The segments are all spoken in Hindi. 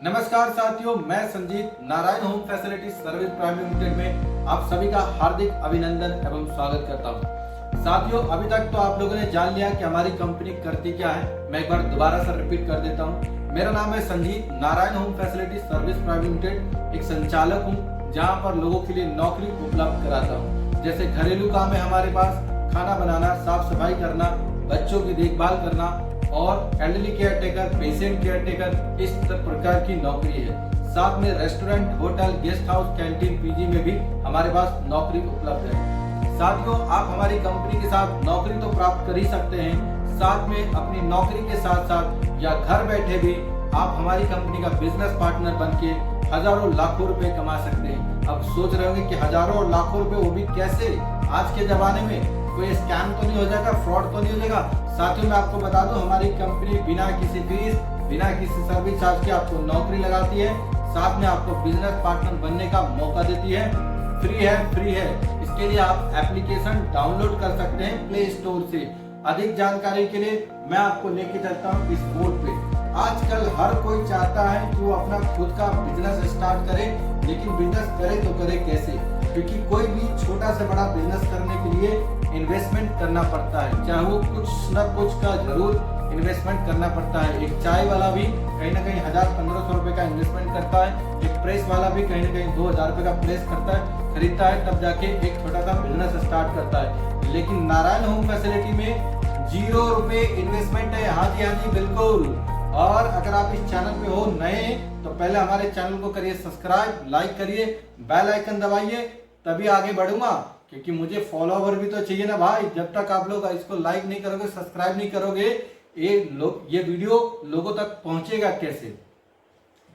नमस्कार साथियों, मैं Sanjeet Narayan home facility service private limited में आप सभी का हार्दिक अभिनंदन एवं स्वागत करता हूं। साथियों, अभी तक तो आप लोगों ने जान लिया कि हमारी कंपनी करती क्या है। मैं एक बार दोबारा से रिपीट कर देता हूं। मेरा नाम है Sanjeet Narayan home facility service private limited. एक संचालक हूँ जहाँ पर लोगों के लिए नौकरी उपलब्ध कराता हूँ। जैसे घरेलू काम है हमारे पास, खाना बनाना, साफ सफाई करना, बच्चों की देखभाल करना और elderly care taker, patient care taker, इस प्रकार की नौकरी है। साथ में restaurant, hotel, guest house, canteen, PG में भी हमारे पास नौकरी उपलब्ध है। साथियों, आप हमारी कंपनी के साथ नौकरी तो प्राप्त कर ही सकते हैं, साथ में अपनी नौकरी के साथ साथ या घर बैठे भी आप हमारी कंपनी का बिजनेस पार्टनर बन के हजारों लाखों रुपए कमा सकते हैं। अब सोच रहे होंगे कि हजारों और लाखों रुपए, वो भी कैसे? आज के जमाने में कोई स्कैम तो नहीं हो जाएगा, फ्रॉड तो नहीं हो जाएगा? साथियों, मैं आपको बता दूं, हमारी कंपनी बिना किसी फीस, बिना किसी सर्विस चार्ज के आपको नौकरी लगाती है, साथ में आपको बिजनेस पार्टनर बनने का मौका देती है। फ्री है। इसके लिए आप एप्लीकेशन डाउनलोड कर सकते हैं प्ले स्टोर से। अधिक जानकारी के लिए मैं आपको लेके चलता हूँ इस बोर्ड पे। आजकल हर कोई चाहता है कि वो अपना खुद का बिजनेस स्टार्ट करे, लेकिन बिजनेस करे तो करे कैसे? क्योंकि कोई भी छोटा से बड़ा बिजनेस करने के लिए इन्वेस्टमेंट करना पड़ता है, चाहे वो कुछ न कुछ का जरूर इन्वेस्टमेंट करना पड़ता है। एक चाय वाला भी कहीं ना कहीं 1000-1500 रुपए का इन्वेस्टमेंट करता है। एक प्रेस वाला भी कहीं ना कहीं 2000 रुपए का प्रेस खरीदता है, तब जाके एक छोटा सा बिजनेस स्टार्ट करता है। लेकिन नारायण होम फैसिलिटी में 0 रुपए इन्वेस्टमेंट है। हाँ जी, बिल्कुल। और अगर आप इस चैनल पे हो नए तो पहले हमारे चैनल को करिए सब्सक्राइब, लाइक करिए, बेल आइकन दबाइए, तभी आगे बढ़ूंगा। क्योंकि मुझे फॉलोवर भी तो चाहिए ना भाई। जब तक आप लोग इसको लाइक नहीं करोगे, सब्सक्राइब नहीं करोगे, ये वीडियो लोगों तक पहुंचेगा कैसे?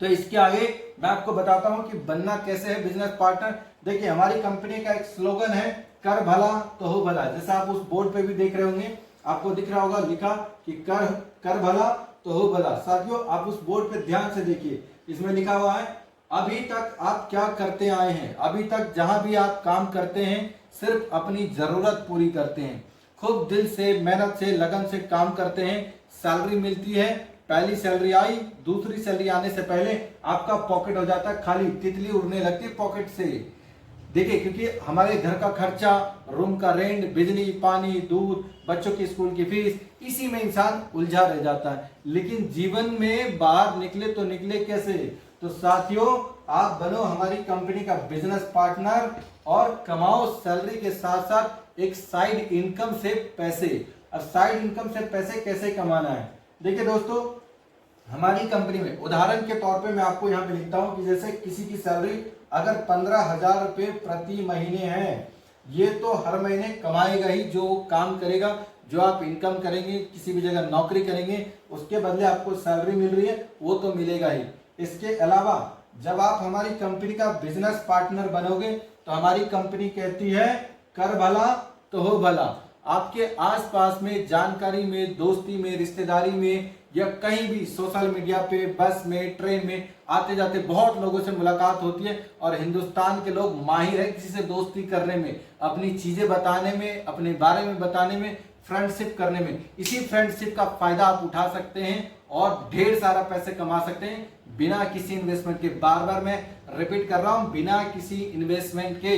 तो इसके आगे मैं आपको बताता हूं कि बनना कैसे है बिजनेस पार्टनर। देखिए, हमारी कंपनी का एक स्लोगन है, कर भला तो हो भला। जैसा आप उस बोर्ड पे भी देख रहे होंगे, आपको दिख रहा होगा लिखा कि कर भला तो हो भला। साथियों, आप उस बोर्ड पे ध्यान से देखिए, इसमें लिखा हुआ है, अभी तक आप क्या करते आए हैं? अभी तक जहां भी आप काम करते हैं, सिर्फ अपनी जरूरत पूरी करते हैं, खूब दिल से, मेहनत से, लगन से काम करते हैं, सैलरी मिलती है। पहली सैलरी आई, दूसरी सैलरी आने से पहले आपका पॉकेट हो जाता है खाली, तितली उड़ने लगती है पॉकेट से। देखिए, क्योंकि हमारे घर का खर्चा, रूम का रेंट, बिजली, पानी, दूध, बच्चों की स्कूल की फीस, इसी में इंसान उलझा रह जाता है। लेकिन जीवन में बाहर निकले तो निकले कैसे? तो साथियों, आप बनो हमारी कंपनी का बिजनेस पार्टनर और कमाओ सैलरी के साथ साथ एक साइड इनकम से पैसे। अब साइड इनकम से पैसे कैसे कमाना है? देखिए दोस्तों, हमारी कंपनी में उदाहरण के तौर पे मैं आपको यहाँ पे लिखता हूँ कि जैसे किसी की सैलरी अगर 15,000 रुपए प्रति महीने है, ये तो हर महीने कमाएगा ही। जो काम करेगा, जो आप इनकम करेंगे, किसी भी जगह नौकरी करेंगे, उसके बदले आपको सैलरी मिल रही है, वो तो मिलेगा ही। इसके अलावा जब आप हमारी कंपनी का बिजनेस पार्टनर बनोगे तो हमारी कंपनी कहती है, कर भला तो हो भला। आपके आसपास में, जानकारी में, दोस्ती में, रिश्तेदारी में या कहीं भी सोशल मीडिया पे, बस में, ट्रेन में आते जाते बहुत लोगों से मुलाकात होती है और हिंदुस्तान के लोग माहिर है किसी से दोस्ती करने में, अपनी चीजें बताने में, अपने बारे में बताने में, फ्रेंडशिप करने में। इसी फ्रेंडशिप का फायदा आप उठा सकते हैं और ढेर सारा पैसे कमा सकते हैं बिना किसी इन्वेस्टमेंट के। बार बार मैं रिपीट कर रहा हूं, बिना किसी इन्वेस्टमेंट के।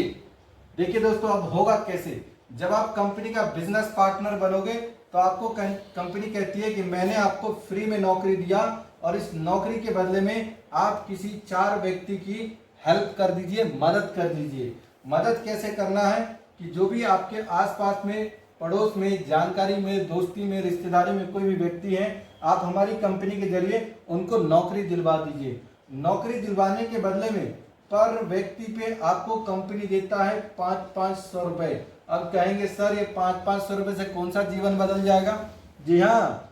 देखिए दोस्तों, अब होगा कैसे? जब आप कंपनी का बिजनेस पार्टनर बनोगे तो आपको कंपनी कहती है कि मैंने आपको फ्री में नौकरी दिया और इस नौकरी के बदले में आप किसी 4 व्यक्ति की हेल्प कर दीजिए, मदद कर दीजिए। मदद कैसे करना है कि जो भी आपके आसपास में, पड़ोस में, जानकारी में, दोस्ती में, रिश्तेदारी में कोई भी व्यक्ति है, आप हमारी कंपनी के जरिए उनको नौकरी दिलवा दीजिए। नौकरी दिलवाने के बदले में पर व्यक्ति पे आपको कंपनी देता है 500-500 रुपए। अब कहेंगे सर, ये 500-500 रुपए से कौन सा जीवन बदल जाएगा? जी हाँ,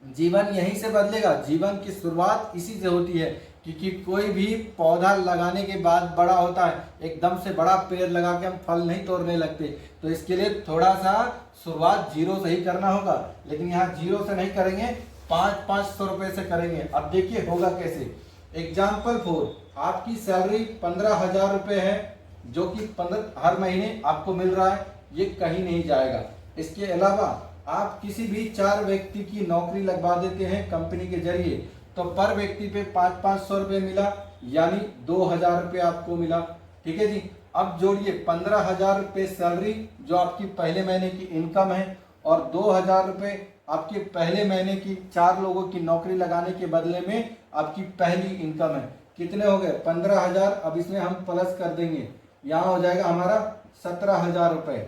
जीवन यहीं से बदलेगा। जीवन की शुरुआत इसी से होती है, क्योंकि कोई भी पौधा लगाने के बाद बड़ा होता है, एकदम से बड़ा पेड़ लगा के हम फल नहीं तोड़ने लगते। तो इसके लिए थोड़ा सा शुरुआत 0 से ही करना होगा। लेकिन यहाँ 0 से नहीं करेंगे, 500-500 रुपए से करेंगे। अब देखिए होगा कैसे। एग्जाम्पल 4, आपकी सैलरी 15,000 रुपए है, जो कि हर महीने आपको मिल रहा है, ये कहीं नहीं जाएगा। इसके अलावा आप किसी भी 4 व्यक्ति की नौकरी लगवा देते हैं कंपनी के जरिए, तो पर व्यक्ति पे 500 रुपये मिला, यानी 2000 रुपये आपको मिला। ठीक है जी। अब जोड़िए 15,000 रुपये सैलरी जो आपकी पहले महीने की इनकम है, और 2000 रुपये आपके पहले महीने की 4 लोगों की नौकरी लगाने के बदले में आपकी पहली इनकम है। कितने हो गए? 15,000। अब इसमें हम प्लस कर देंगे, यहाँ हो जाएगा हमारा 17,000 रुपये।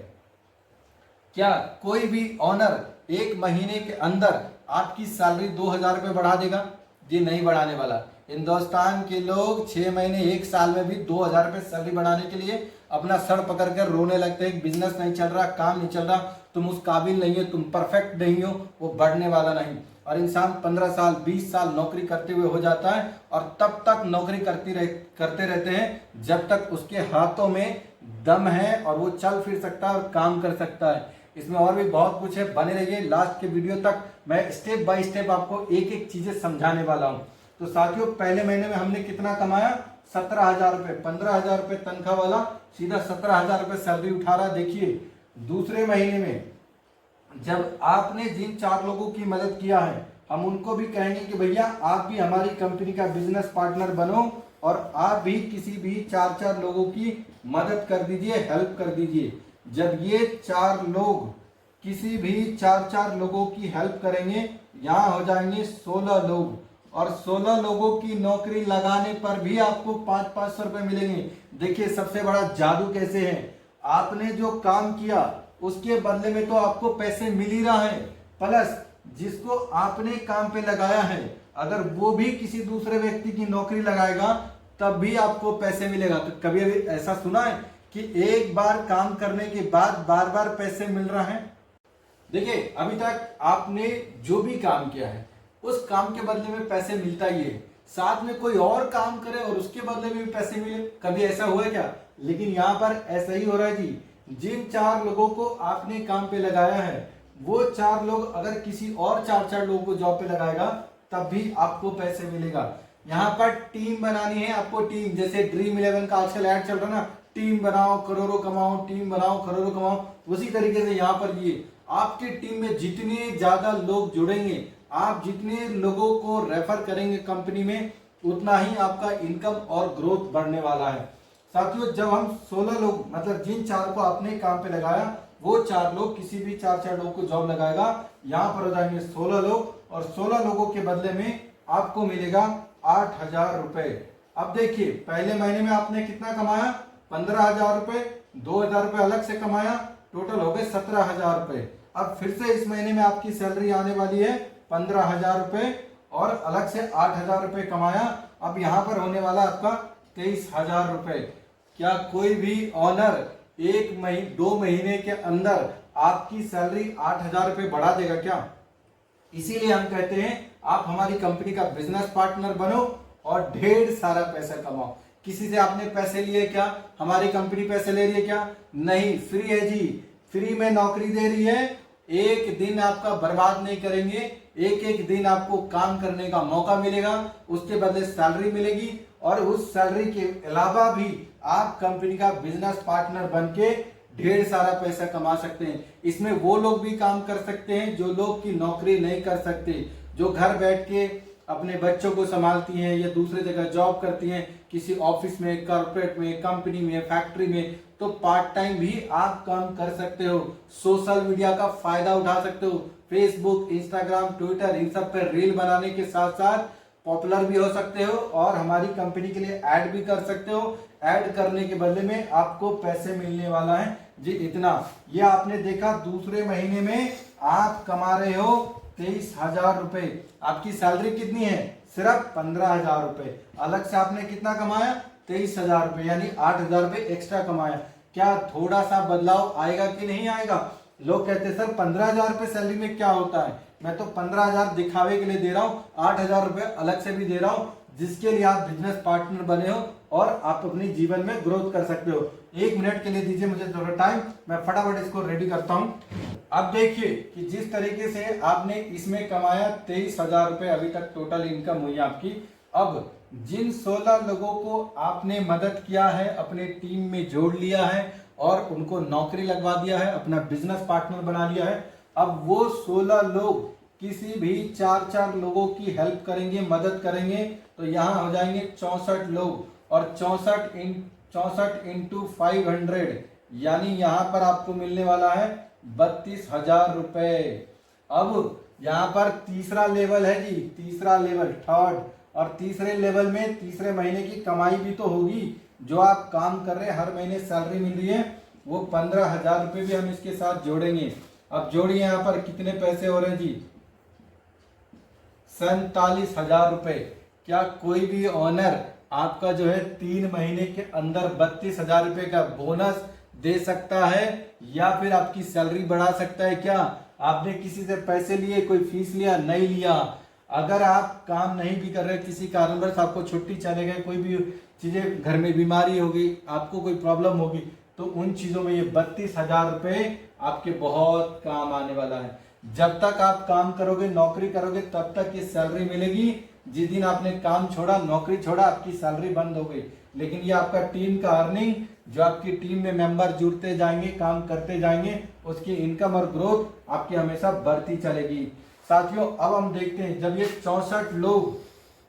क्या कोई भी ऑनर एक महीने के अंदर आपकी सैलरी 2000 रुपये बढ़ा देगा? जी नहीं बढ़ाने वाला। हिंदुस्तान के लोग 6 महीने 1 साल में भी 2000 रुपये सैलरी बढ़ाने के लिए अपना सर पकड़ कर रोने लगते हैं। बिजनेस नहीं चल रहा, काम नहीं चल रहा, तुम उस काबिल नहीं हो, तुम परफेक्ट नहीं हो, वो बढ़ने वाला नहीं। और इंसान 15 साल 20 साल नौकरी करते हुए हो जाता है, और तब तक नौकरी करते रहते हैं जब तक उसके हाथों में दम है और वो चल फिर सकता है और काम कर सकता है। इसमें और भी बहुत कुछ है, बने रहिए लास्ट के वीडियो तक। मैं स्टेप बाय स्टेप आपको एक एक चीजें समझाने वाला हूँ। तो साथियों, पहले महीने में हमने कितना कमाया? 17,000 रुपये। 15,000 रुपये तनख्वाह वाला सीधा 17,000 रुपये सैलरी उठा रहा। देखिए दूसरे महीने में जब आपने जिन 4 लोगों की मदद किया है, हम उनको भी कहेंगे कि भैया आप भी हमारी कंपनी का बिजनेस पार्टनर बनो, और आप भी किसी भी 4 लोगों की मदद कर दीजिए, हेल्प कर दीजिए। जब ये 4 लोग किसी भी 4 लोगों की हेल्प करेंगे, यहाँ हो जाएंगे 16 लोग, और 16 लोगों की नौकरी लगाने पर भी आपको 500 रुपये मिलेंगे। देखिए सबसे बड़ा जादू कैसे है, आपने जो काम किया उसके बदले में तो आपको पैसे मिल ही रहा है, प्लस जिसको आपने काम पे लगाया है अगर वो भी किसी दूसरे व्यक्ति की नौकरी लगाएगा तब भी आपको पैसे मिलेगा। तो कभी अभी ऐसा सुना है कि एक बार काम करने के बाद बार बार पैसे मिल रहा है? देखिए अभी तक आपने जो भी काम किया है उस काम के बदले में पैसे मिलता ही है, साथ में कोई और काम करे और उसके बदले में भी पैसे मिले। कभी ऐसा हुआ है क्या? लेकिन यहाँ पर ऐसा ही हो रहा है जी। जिन 4 लोगों को आपने काम पे लगाया है, वो 4 लोग अगर किसी और 4 लोगों को जॉब पे लगाएगा तब भी आपको पैसे मिलेगा। यहाँ पर टीम बनानी है आपको, टीम जैसे ड्रीम 11 का आजकल ऐड चल रहा है ना, टीम बनाओ करोड़ों कमाओ, टीम बनाओ करोड़ों कमाओ। उसी तरीके से यहाँ पर ये आपकी टीम में जितने ज्यादा लोग जुड़ेंगे, आप जितने लोगों को रेफर करेंगे कंपनी में, उतना ही आपका इनकम और ग्रोथ बढ़ने वाला है। साथियों जब हम 16 लोग मतलब जिन 4 को आपने काम पे लगाया वो 4 लोग किसी भी 4 लोगों को जॉब लगाएगा, यहाँ पर हो जाएंगे 16 लोग, और 16 लोगों के बदले में आपको मिलेगा 8,000 रुपए। अब देखिए पहले महीने में आपने कितना कमाया? 15,000 रुपए, 2,000 रुपए अलग से कमाया, टोटल हो गए 17,000 रुपए। अब फिर से इस महीने में आपकी सैलरी आने वाली है 15,000 रुपए, और अलग से 8,000 रुपए कमाया। अब यहाँ पर होने वाला आपका 23,000 रुपए। क्या कोई भी ऑनर 2 महीने के अंदर आपकी सैलरी 8,000 रुपए बढ़ा देगा क्या? इसीलिए हम कहते हैं आप हमारी कंपनी का बिजनेस पार्टनर बनो और ढेर सारा पैसा कमाओ। किसी से आपने पैसे लिए क्या? हमारी कंपनी पैसे ले रही है क्या? नहीं, फ्री है जी, फ्री में नौकरी दे रही है। एक दिन आपका बर्बाद नहीं करेंगे, एक एक दिन आपको काम करने का मौका मिलेगा, उसके बदले सैलरी मिलेगी, और उस सैलरी के अलावा भी आप कंपनी का बिजनेस पार्टनर बन के ढेर सारा पैसा कमा सकते हैं। इसमें वो लोग भी काम कर सकते हैं जो लोग की नौकरी नहीं कर सकते, जो घर बैठ के अपने बच्चों को संभालती हैं या दूसरे जगह जॉब करती हैं, किसी ऑफिस में, कॉर्पोरेट में, कंपनी में, फैक्ट्री में, तो पार्ट टाइम भी आप काम कर सकते हो। सोशल मीडिया का फायदा उठा सकते हो, फेसबुक, इंस्टाग्राम, ट्विटर, इन सब पर रील बनाने के साथ साथ पॉपुलर भी हो सकते हो और हमारी कंपनी के लिए ऐड भी कर सकते हो। ऐड करने के बदले में आपको पैसे मिलने वाला है जी इतना। ये आपने देखा दूसरे महीने में आप कमा रहे हो 23,000 रुपए। आपकी सैलरी कितनी है? सिर्फ 15,000 रुपए। अलग से आपने कितना कमाया? 23,000 रुपए, यानी 8,000 रुपए एक्स्ट्रा कमाया। क्या थोड़ा सा बदलाव आएगा कि नहीं आएगा? लोग कहते हैं सर 15,000 रुपए सैलरी में क्या होता है? मैं तो 15,000 दिखावे के लिए दे रहा हूँ, 8,000 रुपए अलग से भी दे रहा हूँ, जिसके लिए आप बिजनेस पार्टनर बने हो और आप अपने जीवन में ग्रोथ कर सकते हो। 1 मिनट के लिए दीजिए मुझे थोड़ा टाइम, मैं फटाफट इसको रेडी करता हूँ। अब देखिए कि जिस तरीके से आपने इसमें कमाया 23,000 रुपए अभी तक टोटल इनकम हुई आपकी। अब जिन 16 लोगों को आपने मदद किया है, अपने टीम में जोड़ लिया है और उनको नौकरी लगवा दिया है, अपना बिजनेस पार्टनर बना लिया है, अब वो 16 लोग किसी भी 4 लोगों की हेल्प करेंगे, मदद करेंगे, तो यहाँ हो जाएंगे 64 लोग, और 64 इंटू 500 यानी यहाँ पर आपको मिलने वाला है 32,000 रुपए। अब यहाँ पर तीसरा लेवल है जी, तीसरा लेवल थर्ड, और तीसरे लेवल में तीसरे महीने की कमाई भी तो होगी, जो आप काम कर रहे हैं, हर महीने सैलरी मिल रही है, वो 15,000 रुपये भी हम इसके साथ जोड़ेंगे। अब जोड़िए यहाँ पर कितने पैसे हो रहे हैं जी, 47,000 रुपये। क्या कोई भी ऑनर आपका जो है 3 महीने के अंदर 32,000 रुपये का बोनस दे सकता है, या फिर आपकी सैलरी बढ़ा सकता है? क्या आपने किसी से पैसे लिए, कोई फीस लिया? नहीं लिया। अगर आप काम नहीं भी कर रहे, किसी कारणवश आपको छुट्टी चले गए, कोई भी चीजें, घर में बीमारी होगी, आपको कोई प्रॉब्लम होगी, तो उन चीजों में ये 32,000 रुपये आपके बहुत काम आने वाला है। जब तक आप काम करोगे, नौकरी करोगे, तब तक ये सैलरी मिलेगी। जिस दिन आपने काम छोड़ा, नौकरी छोड़ा, आपकी सैलरी बंद हो गई। लेकिन ये आपका टीम का अर्निंग, जो आपकी टीम में मेंबर जुड़ते जाएंगे, काम करते जाएंगे, उसकी इनकम और ग्रोथ आपकी हमेशा बढ़ती चलेगी। साथियों, अब हम देखते हैं, जब ये 64 लोग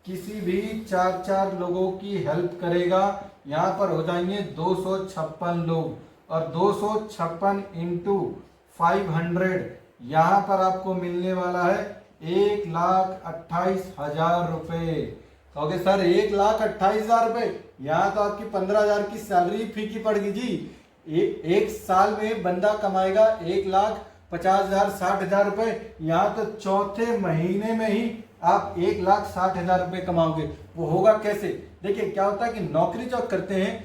किसी भी 4 लोगों की हेल्प करेगा, यहाँ पर हो जाएंगे 256 लोग, और 256 इंटू 500 यहाँ पर आपको मिलने वाला है 1,28,000 रुपये। कहोगे सर 1,28,000 रुपये, यहाँ तो आपकी 15,000 की सैलरी फीकी पड़ गई जी। एक साल में बंदा कमाएगा 1,50,000 60,000 रुपये, यहाँ तो चौथे महीने में ही आप 1,60,000 रुपये कमाओगे। वो होगा कैसे? देखिए क्या होता है कि नौकरी जो करते हैं,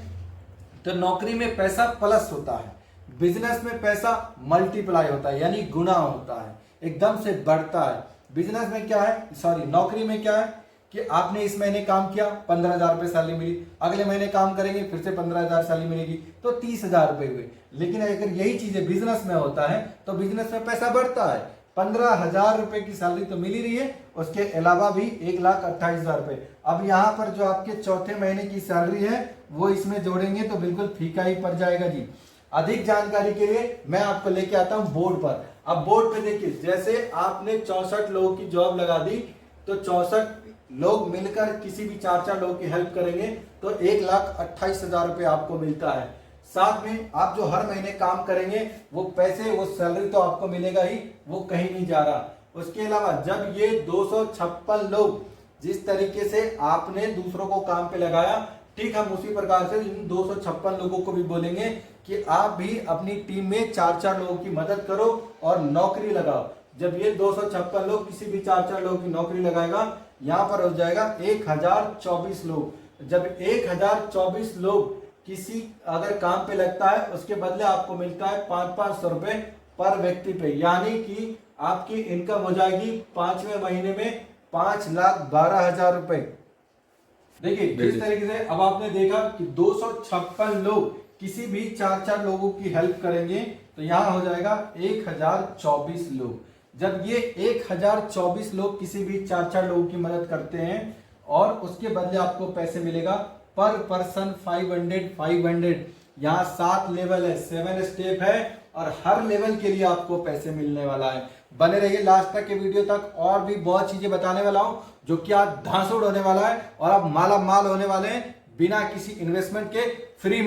तो नौकरी में पैसा प्लस होता है, बिजनेस में पैसा मल्टीप्लाई होता है, यानी गुना होता है, एकदम से बढ़ता है। बिजनेस में क्या है, नौकरी में क्या है कि आपने इस महीने काम किया, 15,000 रुपये सैलरी मिली, अगले महीने काम करेंगे, फिर से 15,000 सैलरी मिलेगी, तो 30,000 रुपये हुए। लेकिन अगर यही चीजें बिजनेस में होता है, तो बिजनेस में पैसा बढ़ता है, 15,000 रुपये की सैलरी तो मिल ही रही है, उसके अलावा भी 1,28,000 रुपये। अब यहाँ पर जो आपके चौथे महीने की सैलरी है, वो इसमें जोड़ेंगे तो बिल्कुल फीका ही पड़ जाएगा जी। अधिक जानकारी के लिए मैं आपको लेके आता हूं बोर्ड पर। अब बोर्ड पे देखिए, जैसे आपने 64 लोगों की जॉब लगा दी, तो 64 लोग मिलकर किसी भी 4 लोगों की हेल्प करेंगे, तो 1,28,000 रुपये आपको मिलता है। साथ में आप जो हर महीने काम करेंगे, वो पैसे, वो सैलरी तो आपको मिलेगा ही, वो कहीं नहीं जा रहा। उसके अलावा जब ये 256 लोग, जिस तरीके से आपने दूसरों को काम पे लगाया, ठीक हम उसी प्रकार से इन 256 लोगों को भी बोलेंगे कि आप भी अपनी टीम में 4 लोगों की मदद करो और नौकरी लगाओ। जब ये 256 लोग किसी भी 4 लोगों की नौकरी लगाएगा, यहाँ पर हो जाएगा 1,024 लोग। जब 1,024 लोग किसी अगर काम पे लगता है, उसके बदले आपको मिलता है 500 रुपए पर व्यक्ति पे, यानी कि आपकी इनकम हो जाएगी 5वें महीने में 5,12,000 रुपए। देखिए किस तरीके से, अब आपने देखा कि 256 लोग किसी भी 4 लोगों की हेल्प करेंगे, तो यहां हो जाएगा 1,024 लोग। जब ये 1,024 लोग किसी भी 4 लोगों की मदद करते हैं, और उसके बदले आपको पैसे मिलेगा पर पर्सन 500। यहाँ 7 लेवल है, 7 स्टेप है, और हर लेवल के लिए आपको पैसे मिलने वाला है। बने रहिए लास्ट तक के वीडियो तक, और भी बहुत चीजें बताने वाला हूं, जो कि आज धांसुड़ होने वाला है, और आप माला माल होने वाले हैं बिना किसी इन्वेस्टमेंट के, फ्री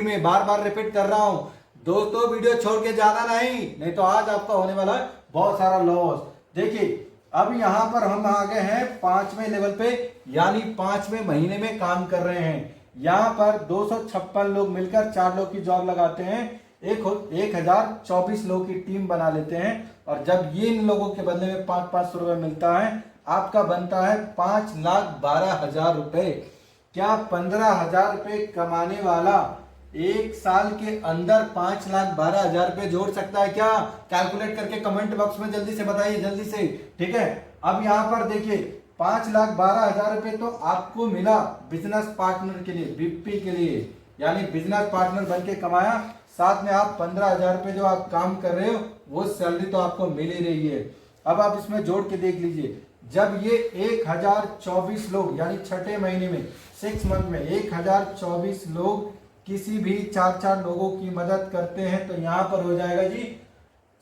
में बार बार रिपीट कर रहा हूं दोस्तों, वीडियो छोड़ के जाना नहीं तो आज आपका होने वाला है बहुत सारा लॉस। देखिए अब यहाँ पर हम आ गए हैं 5वें लेवल पे, यानी 5वें महीने में काम कर रहे हैं। यहाँ पर 256 लोग मिलकर 4 लोग की जॉब लगाते हैं, 1,024 लोगों की टीम बना लेते हैं, और जब ये इन लोगों के बदले में 500 रुपए मिलता है, आपका बनता है 5,12,000 रुपए। क्या 15,000 रुपए कमाने वाला एक साल के अंदर 5,12,000 रुपए जोड़ सकता है? क्या कैलकुलेट करके कमेंट बॉक्स में जल्दी से बताइए, जल्दी से, ठीक है। अब यहाँ पर देखिए 5,12,000 रुपए तो आपको मिला बिजनेस पार्टनर के लिए, बीपी के लिए, यानी बिजनेस पार्टनर बन के कमाया। साथ में आप 15,000 रुपए जो आप काम कर रहे हो, वो सैलरी तो आपको मिल ही रही है। अब आप इसमें जोड़ के देख लीजिए, जब ये 1,024 लोग, यानी 6ठे महीने में, 6 मंथ में 1,024 लोग किसी भी 4 लोगों की मदद करते हैं, तो यहाँ पर हो जाएगा जी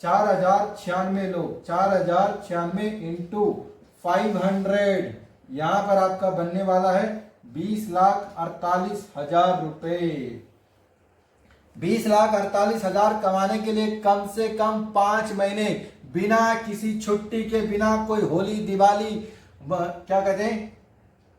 4096 लोग, 4096 इंटू 500, यहाँ पर आपका बनने वाला है 20,48,000 रुपए। 20,48,000 कमाने के लिए कम से कम 5 महीने बिना किसी छुट्टी के, बिना कोई होली दिवाली, क्या कहते हैं,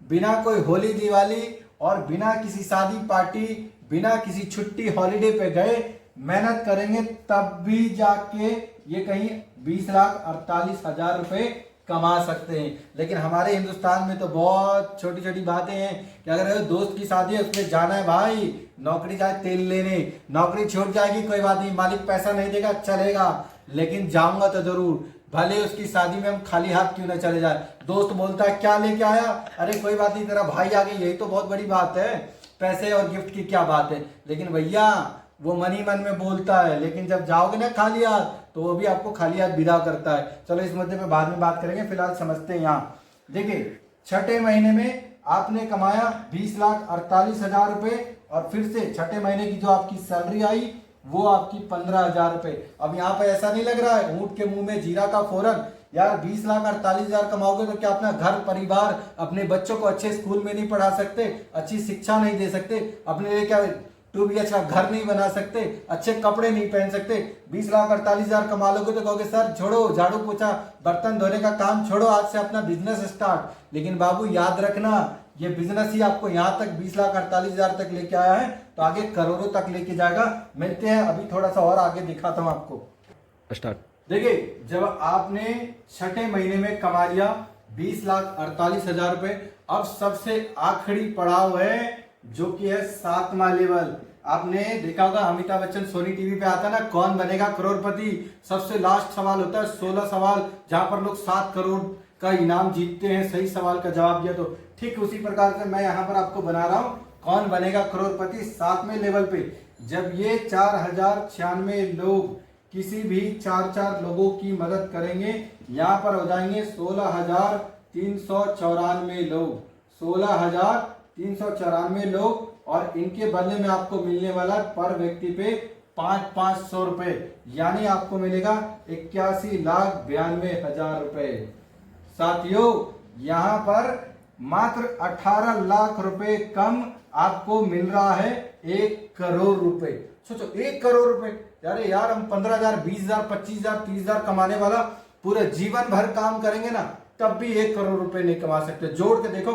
बिना कोई होली दिवाली और बिना किसी शादी पार्टी, बिना किसी छुट्टी हॉलीडे पे गए मेहनत करेंगे तब भी जाके ये कहीं 20,48,000 रुपए कमा सकते हैं। लेकिन हमारे हिंदुस्तान में तो बहुत छोटी छोटी बातें हैं कि अगर दोस्त की शादी है उसमें जाना है भाई, नौकरी जाए तेल लेने, नौकरी छूट जाएगी कोई बात नहीं, मालिक पैसा नहीं देगा चलेगा, लेकिन जाऊंगा तो जरूर, भले उसकी शादी में हम खाली हाथ क्यों ना चले जाए। दोस्त बोलता है क्या लेके आया, अरे कोई बात नहीं तेरा भाई आ गई, यही तो बहुत बड़ी बात है, पैसे और गिफ्ट की क्या बात है। लेकिन भैया वो मन ही मन में बोलता है, लेकिन जब जाओगे ना खाली हाथ तो वो भी आपको खाली हाथ विदा करता है। चलो इस मुद्दे पे बाद में बात करेंगे, फिलहाल समझते हैं। यहाँ देखिए छठे महीने में आपने कमाया 20,48,000 रुपए और फिर से छठे महीने की जो आपकी सैलरी आई वो आपकी 15,000 रुपए। अब यहाँ पे ऐसा नहीं लग रहा है ऊंट के मुंह में जीरा का फोरन, यार 20,48,000 कमाओगे तो क्या अपना घर परिवार, अपने बच्चों को अच्छे स्कूल में नहीं पढ़ा सकते, अच्छी शिक्षा नहीं दे सकते, अपने लिए क्या 2 BH का घर नहीं बना सकते, अच्छे कपड़े नहीं पहन सकते। 20,48,000 कमा लोगे तो कहोगे सर छोड़ो झाड़ू पोछा बर्तन धोने का काम छोड़ो, आज से अपना बिजनेस स्टार्ट। लेकिन बाबू याद रखना ये बिजनेस ही आपको यहाँ तक 20,48,000 तक लेके आया है तो आगे करोड़ों तक लेके जाएगा। मिलते हैं अभी थोड़ा सा और आगे दिखाता हूँ आपको। स्टार्ट। देखिए जब आपने छठे महीने में कमा लिया 20,48,000 रुपए, अब सबसे आखिरी पड़ाव है जो कि है 7वां लेवल। आपने देखा होगा अमिताभ बच्चन सोनी टीवी पे आता है ना, कौन बनेगा करोड़पति, सबसे लास्ट सवाल होता है 16 सवाल, जहां पर लोग 7 करोड़ का इनाम जीतते हैं सही सवाल का जवाब दिया तो। ठीक उसी प्रकार से मैं यहाँ पर आपको बना रहा हूँ कौन बनेगा करोड़पति 7वें लेवल पे। जब ये 4096 लोग किसी भी 4 लोगों की मदद करेंगे, यहाँ पर हो जाएंगे 16,394 लोग, 16,394 लोग, और इनके बदले में आपको मिलने वाला पर व्यक्ति पे 500 रुपए, यानी आपको मिलेगा 81,92,000 रुपए। साथियों यहाँ पर मात्र 18 लाख रुपए कम आपको मिल रहा है 1 करोड़ रुपए। सोचो 1 करोड़ रुपए, अरे यार हम 15,000, 20,000, 25,000, 30,000 कमाने वाला पूरे जीवन भर काम करेंगे ना तब भी 1 करोड़ रुपए नहीं कमा सकते। जोड़ के देखो,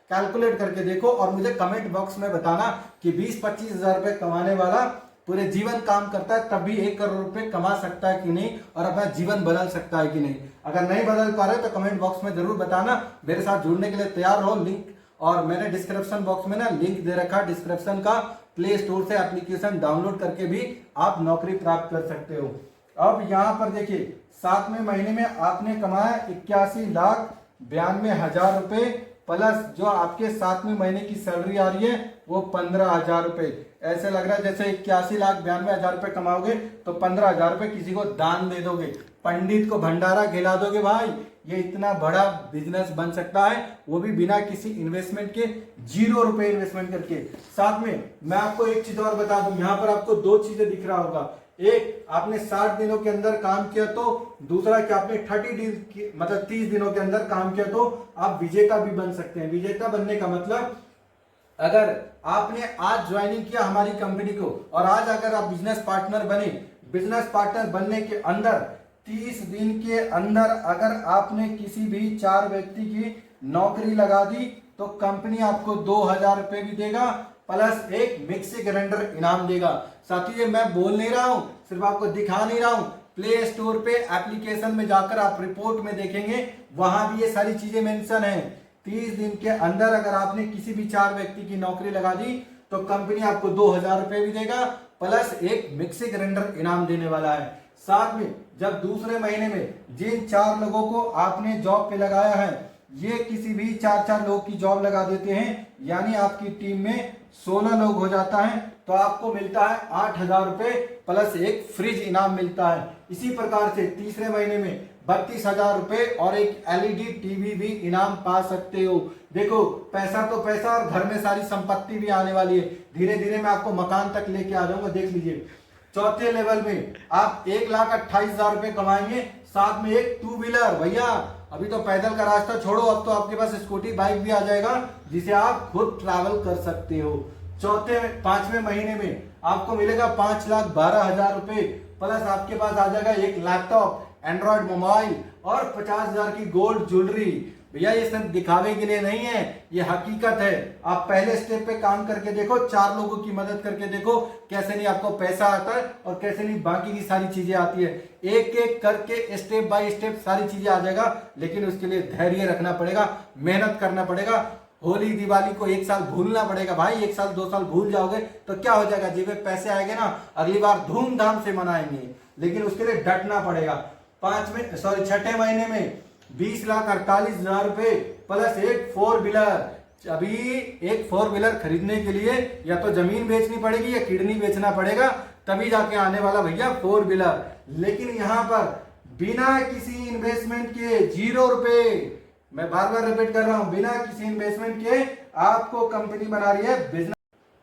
कैलकुलेट करके देखो और मुझे कमेंट बॉक्स में बताना कि 20-25 हजार रुपए कमाने वाला पूरे जीवन काम करता है तब भी 1 करोड़ रुपए कमा सकता है कि नहीं और अपना जीवन बदल सकता है कि नहीं। अगर नहीं बदल पा रहे तो कमेंट बॉक्स में जरूर बताना। मेरे साथ जुड़ने के लिए तैयार रहो। लिंक और मैंने डिस्क्रिप्शन बॉक्स में ना लिंक दे रखा है डिस्क्रिप्शन का, प्ले स्टोर से एप्लीकेशन डाउनलोड करके भी आप नौकरी प्राप्त कर सकते हो। अब यहाँ पर देखिए 7वें महीने में आपने कमाया 81,92,000 रुपए प्लस जो आपके 7वें महीने की सैलरी आ रही है वो 15,000 रुपए। ऐसे लग रहा है जैसे 81,92,000 रुपए कमाओगे तो 15,000 रुपए किसी को दान दे दोगे, पंडित को भंडारा खिला दोगे। भाई ये इतना बड़ा बिजनेस बन सकता है, वो भी बिना किसी इन्वेस्टमेंट के, 0 रुपए इन्वेस्टमेंट करके। साथ में मैं आपको एक चीज और बता दूं, यहाँ पर आपको 2 चीजें दिख रहा होगा, एक आपने 60 दिनों के अंदर काम किया तो, दूसरा कि आपने 30 दिनों के अंदर काम किया तो आप विजेता भी बन सकते हैं। विजेता बनने का मतलब अगर आपने आज ज्वाइनिंग किया हमारी कंपनी को और आज अगर आप बिजनेस पार्टनर बने, बिजनेस पार्टनर बनने के अंदर 30 दिन के अंदर अगर आपने किसी भी 4 व्यक्ति की नौकरी लगा दी तो कंपनी आपको 2,000 रुपए भी देगा प्लस एक मिक्सी ग्राइंडर इनाम देगा। साथियों ये मैं बोल नहीं रहा हूं, सिर्फ आपको दिखा नहीं रहा हूं, प्ले स्टोर पे एप्लीकेशन में जाकर आप रिपोर्ट में देखेंगे वहां भी ये सारी चीजें मेंशन है। 30 दिन के अंदर अगर आपने किसी भी 4 व्यक्ति की नौकरी लगा दी तो कंपनी आपको 2,000 रुपए भी देगा प्लस एक मिक्सी ग्राइंडर इनाम देने वाला है। साथ में जब दूसरे महीने में जिन 4 लोगों को आपने जॉब पे लगाया है ये किसी भी 4 लोग की जॉब लगा देते हैं, यानी आपकी टीम में 16 लोग हो जाता है तो आपको मिलता है 8,000 रुपए प्लस एक फ्रिज इनाम मिलता है। इसी प्रकार से तीसरे महीने में 32,000 रुपए और एक LED टीवी भी इनाम पा सकते हो। देखो पैसा तो पैसा और घर में सारी संपत्ति भी आने वाली है। धीरे धीरे मैं आपको मकान तक लेके आ जाऊंगा, देख लीजिए। चौथे लेवल में आप 1,28,000 रुपए कमाएंगे, साथ में एक 2 व्हीलर। भैया अभी तो पैदल का रास्ता छोड़ो, अब तो आपके पास स्कूटी बाइक भी आ जाएगा जिसे आप खुद ट्रैवल कर सकते हो। पांचवें महीने में आपको मिलेगा 5,12,000 रुपए, प्लस आपके पास आ जाएगा एक लैपटॉप, एंड्रॉइड मोबाइल और 50,000 की गोल्ड ज्वेलरी। भैया ये सब दिखावे के लिए नहीं है, ये हकीकत है। आप पहले स्टेप पे काम करके देखो, 4 लोगों की मदद करके देखो, कैसे नहीं आपको पैसा आता है और कैसे नहीं बाकी की सारी चीजें आती है। एक एक करके स्टेप बाय स्टेप सारी चीजें आ जाएगा, लेकिन उसके लिए धैर्य रखना पड़ेगा, मेहनत करना पड़ेगा। होली दिवाली को 1 साल भूलना पड़ेगा भाई, 1 साल 2 साल भूल जाओगे तो क्या हो जाएगा, जेब में पैसे आएंगे ना, अगली बार धूमधाम से मनाएंगे, लेकिन उसके लिए डटना पड़ेगा। छठे महीने में 20,48,000 रुपए प्लस एक 4 व्हीलर। अभी एक 4 व्हीलर खरीदने के लिए या तो जमीन बेचनी पड़ेगी या किडनी बेचना पड़ेगा, तभी जाके आने वाला भैया 4 व्हीलर। लेकिन यहां पर बिना किसी इन्वेस्टमेंट के 0 रुपए, मैं बार बार रिपीट कर रहा हूं, बिना किसी इन्वेस्टमेंट के आपको कंपनी बना रही है बिजनेस।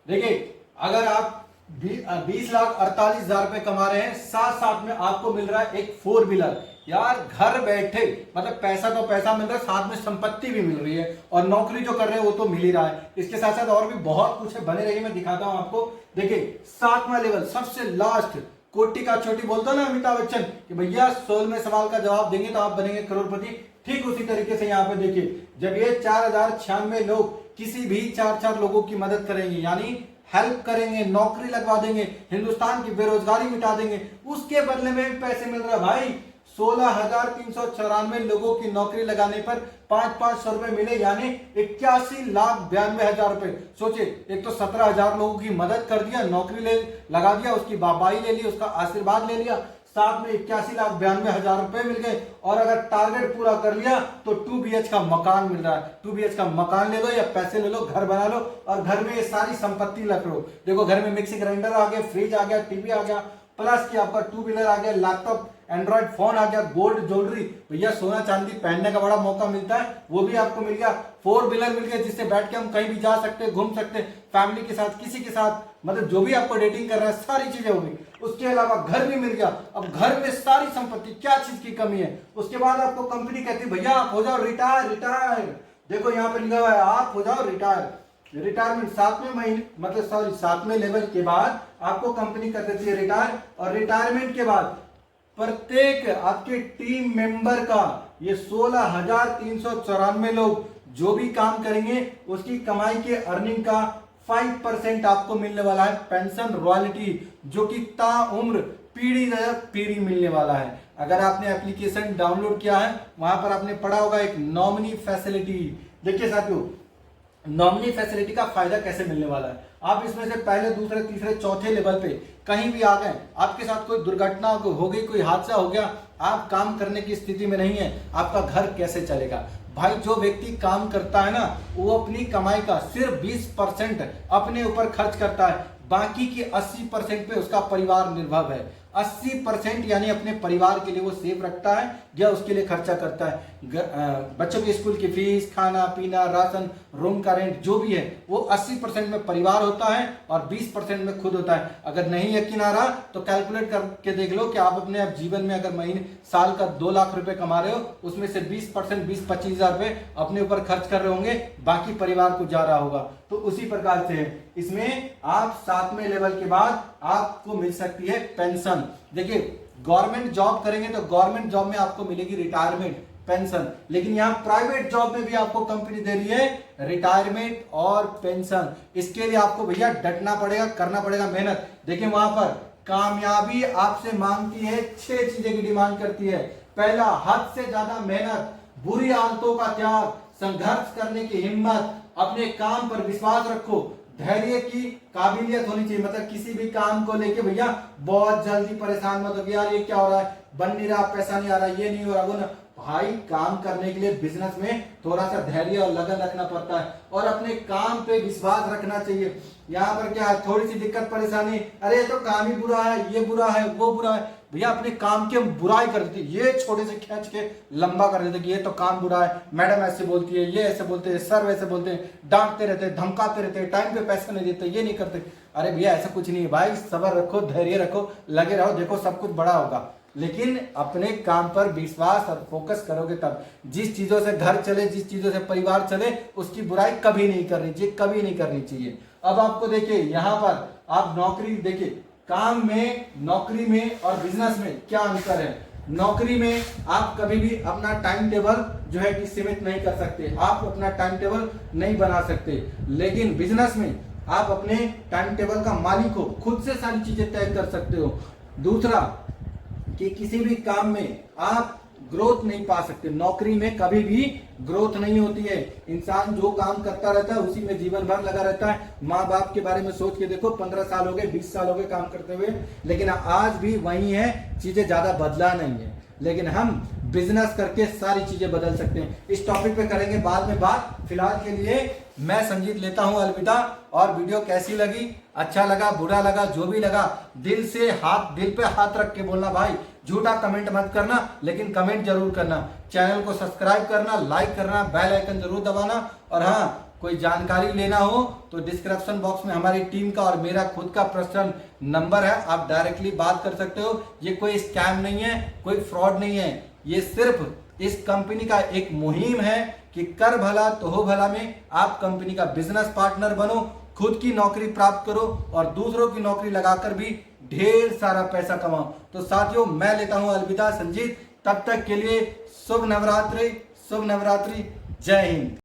देखिए अगर आप 20,48,000 रुपए कमा रहे हैं, साथ साथ में आपको मिल रहा है एक 4 व्हीलर। यार घर बैठे मतलब पैसा तो पैसा मिल रहा है, साथ में संपत्ति भी मिल रही है, और नौकरी जो कर रहे हैं वो तो मिल ही रहा है। इसके साथ साथ और भी बहुत कुछ है, बने रहिए, मैं दिखाता हूं आपको। देखिए 7वां लेवल, सबसे लास्ट, कोटि का चोटी बोलता है ना अमिताभ बच्चन कि भैया 16वें सवाल का जवाब देंगे तो आप बनेंगे करोड़पति। ठीक उसी तरीके से यहाँ पे देखिए, जब ये 4,096 लोग किसी भी 4 लोगों की मदद करेंगे, यानी हेल्प करेंगे, नौकरी लगवा देंगे, हिंदुस्तान की बेरोजगारी मिटा देंगे, उसके बदले में भी पैसे मिल रहा है भाई। 16,394 लोगों की नौकरी लगाने पर 500 रुपए मिले, यानी 81,92,000 रुपए। सोचे, एक तो 17,000 लोगों की मदद कर दिया, नौकरी ले लगा दिया, उसकी बाबाई ले ली, उसका आशीर्वाद ले लिया, साथ में 81,92,000 रुपए मिल गए। और अगर टारगेट पूरा कर लिया तो 2 BH का मकान मिल रहा है। 2 BH का मकान ले लो या पैसे ले लो, घर बना लो और घर में ये सारी संपत्ति रख लो। देखो घर में मिक्सी ग्राइंडर आ गया, फ्रिज आ गया, टीवी आ गया, प्लस की आपका 2 व्हीलर आ गया, लैपटॉप, एंड्रॉइड फोन आ गया, गोल्ड ज्वेलरी। भैया सोना चांदी पहनने का बड़ा मौका मिलता है, वो भी आपको मिल गया। 4 व्हीलर मिल गया जिससे बैठ के हम कहीं भी जा सकते, घूम सकते, फैमिली के साथ, किसी के साथ, मतलब जो भी आपको डेटिंग कर रहा है, सारी चीजें होगी। उसके अलावा घर भी मिल गया। अब घर में सारी संपत्ति, क्या चीज की कमी है। उसके बाद आपको कंपनी कहती है भैया आप हो जाओ रिटायर। देखो यहाँ पे लिखा हुआ है आप हो जाओ रिटायर। रिटायरमेंट 7वें महीने मतलब 7वें लेवल के बाद आपको कंपनी कर देती है रिटायर। और रिटायरमेंट के बाद प्रत्येक आपके टीम मेंबर का, ये 16,394 लोग जो भी काम करेंगे उसकी कमाई के अर्निंग का 5% आपको मिलने वाला है पेंशन रॉयल्टी, जो कि ताउम्र पीढ़ी दर पीढ़ी मिलने वाला है। अगर आपने एप्लीकेशन डाउनलोड किया है, वहां पर आपने पढ़ा होगा एक नॉमिनी फैसिलिटी। देखिए साथियों, नॉमिनी फैसिलिटी का फायदा कैसे मिलने वाला है। आप इसमें से पहले, दूसरे, तीसरे, चौथे लेवल पे कहीं भी आ गए, आपके साथ कोई दुर्घटना हो गई, कोई हादसा हो गया, आप काम करने की स्थिति में नहीं है, आपका घर कैसे चलेगा। भाई जो व्यक्ति काम करता है ना, वो अपनी कमाई का सिर्फ 20% अपने ऊपर खर्च करता है, बाकी की 80% पे उसका परिवार निर्भर है। 80% यानी अपने परिवार के लिए वो सेव रखता है या उसके लिए खर्चा करता है। बच्चों के स्कूल की फीस, खाना पीना, राशन, रूम का रेंट, जो भी है वो 80% में परिवार होता है और 20% में खुद होता है। अगर नहीं यकीन आ रहा तो कैलकुलेट करके देख लो कि आप अपने जीवन में अगर महीने साल का 2 लाख रुपए कमा रहे हो, उसमें से 20% 20-25 हजार रुपए अपने ऊपर खर्च कर रहे होंगे, बाकी परिवार को जा रहा होगा। तो उसी प्रकार से है। इसमें आप 7वें लेवल के बाद आपको मिल सकती है पेंशन। देखिए गवर्नमेंट जॉब करेंगे तो गवर्नमेंट जॉब में आपको मिलेगी रिटायरमेंट पेंशन, लेकिन यहाँ प्राइवेट जॉब में भी आपको कंपनी दे रही है रिटायरमेंट और पेंशन। इसके लिए आपको भैया डटना पड़ेगा, करना पड़ेगा मेहनत। देखिए वहां पर कामयाबी आपसे मांगती है 6 चीजें की डिमांड करती है। पहला, हद से ज्यादा मेहनत, बुरी आदतों का त्याग, संघर्ष करने की हिम्मत, अपने काम पर विश्वास रखो, धैर्य की काबिलियत होनी चाहिए। मतलब किसी भी काम को लेके भैया बहुत जल्दी परेशान मत हो, यार ये क्या हो रहा है, बन नहीं रहा, पैसा नहीं आ रहा, ये नहीं हो रहा, वो ना। भाई काम करने के लिए बिजनेस में थोड़ा सा धैर्य और लगन रखना पड़ता है और अपने काम पे विश्वास रखना चाहिए। यहाँ पर क्या है, थोड़ी सी दिक्कत परेशानी, अरे ये तो काम ही बुरा है, ये बुरा है, वो बुरा है, भैया अपने काम की हम बुराई कर देते, ये छोटे से खींच के लंबा कर देते कि ये तो काम बुरा है, मैडम ऐसे बोलती है, ये ऐसे बोलते हैं, सर वैसे बोलते हैं, डांटते रहते हैं, धमकाते रहते हैं, टाइम पे पैसा नहीं देते, ये नहीं करते। अरे भैया ऐसा कुछ नहीं है भाई, सब्र रखो, धैर्य रखो, लगे रहो, देखो सब कुछ बड़ा होगा। लेकिन अपने काम पर विश्वास और फोकस करोगे तब। जिस चीजों से घर चले, जिस चीजों से परिवार चले, उसकी बुराई कभी नहीं करनी चाहिए, कभी नहीं करनी चाहिए। अब आपको देखिए यहाँ पर आप नौकरी देखिए, काम में, नौकरी में और बिजनेस में क्या अंतर है। नौकरी में आप कभी भी अपना टाइम टेबल जो है कि सीमित नहीं कर सकते, आप अपना टाइम टेबल नहीं बना सकते। लेकिन बिजनेस में आप अपने टाइम टेबल का मालिक हो, खुद से सारी चीजें तय कर सकते हो। दूसरा कि किसी भी काम में आप ग्रोथ नहीं पा सकते, नौकरी में कभी भी ग्रोथ नहीं होती है। इंसान जो काम करता रहता है उसी में जीवन भर लगा रहता है। माँ बाप के बारे में सोच के देखो, 15 साल हो गए, 20 साल हो गए काम करते हुए, लेकिन आज भी वही है, चीजें ज्यादा बदला नहीं है। लेकिन हम बिजनेस करके सारी चीजें बदल सकते हैं। इस टॉपिक पे करेंगे बाद में बात। फिलहाल के लिए मैं संजीत लेता हूं अलविदा। और वीडियो कैसी लगी, अच्छा लगा, बुरा लगा, जो भी लगा, दिल से हाथ, दिल पे हाथ रख के बोलना भाई, झूठा कमेंट मत करना, लेकिन कमेंट जरूर करना। चैनल को सब्सक्राइब करना, लाइक करना, बेल आइकन जरूर दबाना। और हाँ, कोई जानकारी लेना हो तो डिस्क्रिप्शन बॉक्स में हमारी टीम का और मेरा खुद का पर्सनल नंबर है, आप डायरेक्टली बात कर सकते हो। ये कोई स्कैम नहीं है, कोई फ्रॉड नहीं है, ये सिर्फ इस कंपनी का एक मुहिम है कि कर भला तो हो भला में आप कंपनी का बिजनेस पार्टनर बनो, खुद की नौकरी प्राप्त करो और दूसरों की नौकरी लगाकर भी ढेर सारा पैसा कमाओ। तो साथियों, मैं लेता हूं अलविदा संजीत, तब तक के लिए शुभ नवरात्रि, शुभ नवरात्रि, जय हिंद।